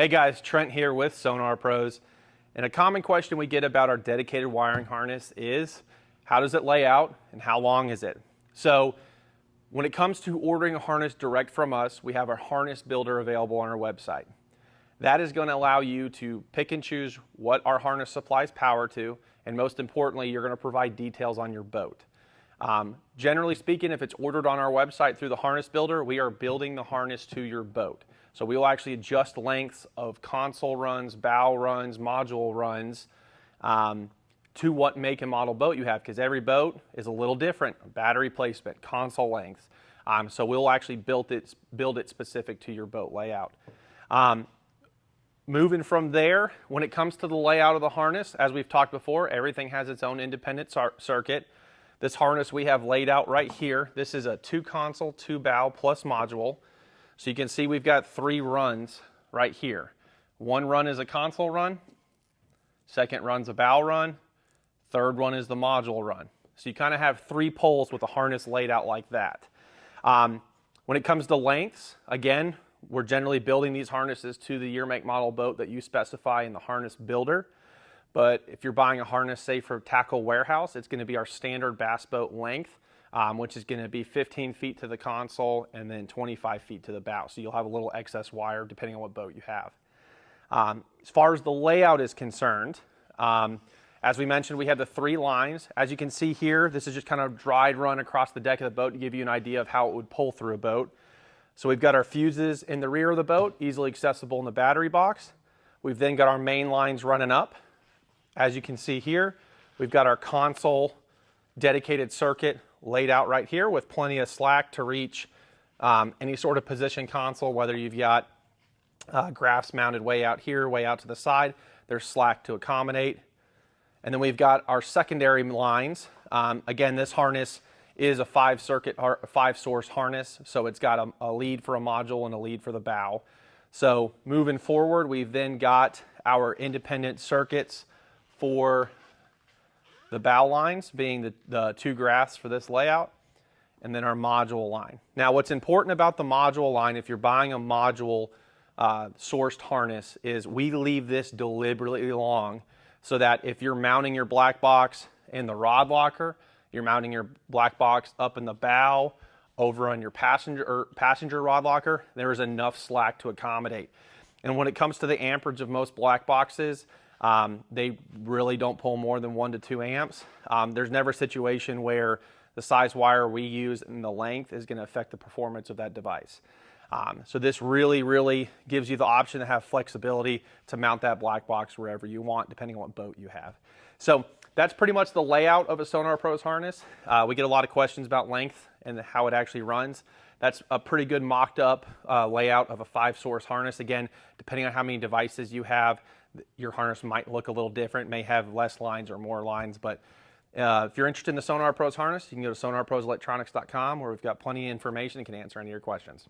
Hey guys, Trent here with Sonar Pros. And a common question we get about our dedicated wiring harness is, how does it lay out and how long is it? So when it comes to ordering a harness direct from us, we have our harness builder available on our website. That is going to allow you to pick and choose what our harness supplies power to, and most importantly, you're going to provide details on your boat. Generally speaking, if it's ordered on our website through the harness builder, we are building the harness to your boat. So we will actually adjust lengths of console runs, bow runs, module runs to what make and model boat you have, because every boat is a little different. Battery placement, console lengths. So we'll actually build it specific to your boat layout. Moving from there, when it comes to the layout of the harness, as we've talked before, everything has its own independent circuit. This harness we have laid out right here. This is a 2 console, 2 bow plus module. So you can see we've got 3 runs right here. One run is a console run, second run's a bow run, third one is the module run. So you kind of have 3 poles with the harness laid out like that. When it comes to lengths, again, we're generally building these harnesses to the year, make, model boat that you specify in the harness builder. But if you're buying a harness, say for tackle warehouse, it's going to be our standard bass boat length, which is going to be 15 feet to the console and then 25 feet to the bow. So you'll have a little excess wire depending on what boat you have. As far as the layout is concerned, as we mentioned, we have the 3 lines. As you can see here, this is just kind of dried run across the deck of the boat to give you an idea of how it would pull through a boat. So we've got our fuses in the rear of the boat, easily accessible in the battery box. We've then got our main lines running up. As you can see here, we've got our console dedicated circuit laid out right here with plenty of slack to reach any sort of position console, whether you've got graphs mounted way out here, way out to the side, there's slack to accommodate. And then we've got our secondary lines. Again, this harness is a 5-source harness, so it's got a lead for a module and a lead for the bow. So moving forward, we've then got our independent circuits for the bow lines, being the 2 graphs for this layout, and then our module line. Now what's important about the module line, if you're buying a module sourced harness, is we leave this deliberately long so that if you're mounting your black box in the rod locker, you're mounting your black box up in the bow, over on your passenger rod locker, there is enough slack to accommodate. And when it comes to the amperage of most black boxes, they really don't pull more than 1 to 2 amps. There's never a situation where the size wire we use and the length is going to affect the performance of that device. So this really gives you the option to have flexibility to mount that black box wherever you want, depending on what boat you have. So that's pretty much the layout of a Sonar Pros harness. We get a lot of questions about length and how it actually runs. That's a pretty good mocked up layout of a 5-source harness. Again, depending on how many devices you have, your harness might look a little different, may have less lines or more lines. But if you're interested in the Sonar Pros harness, you can go to sonarproselectronics.com, where we've got plenty of information and can answer any of your questions.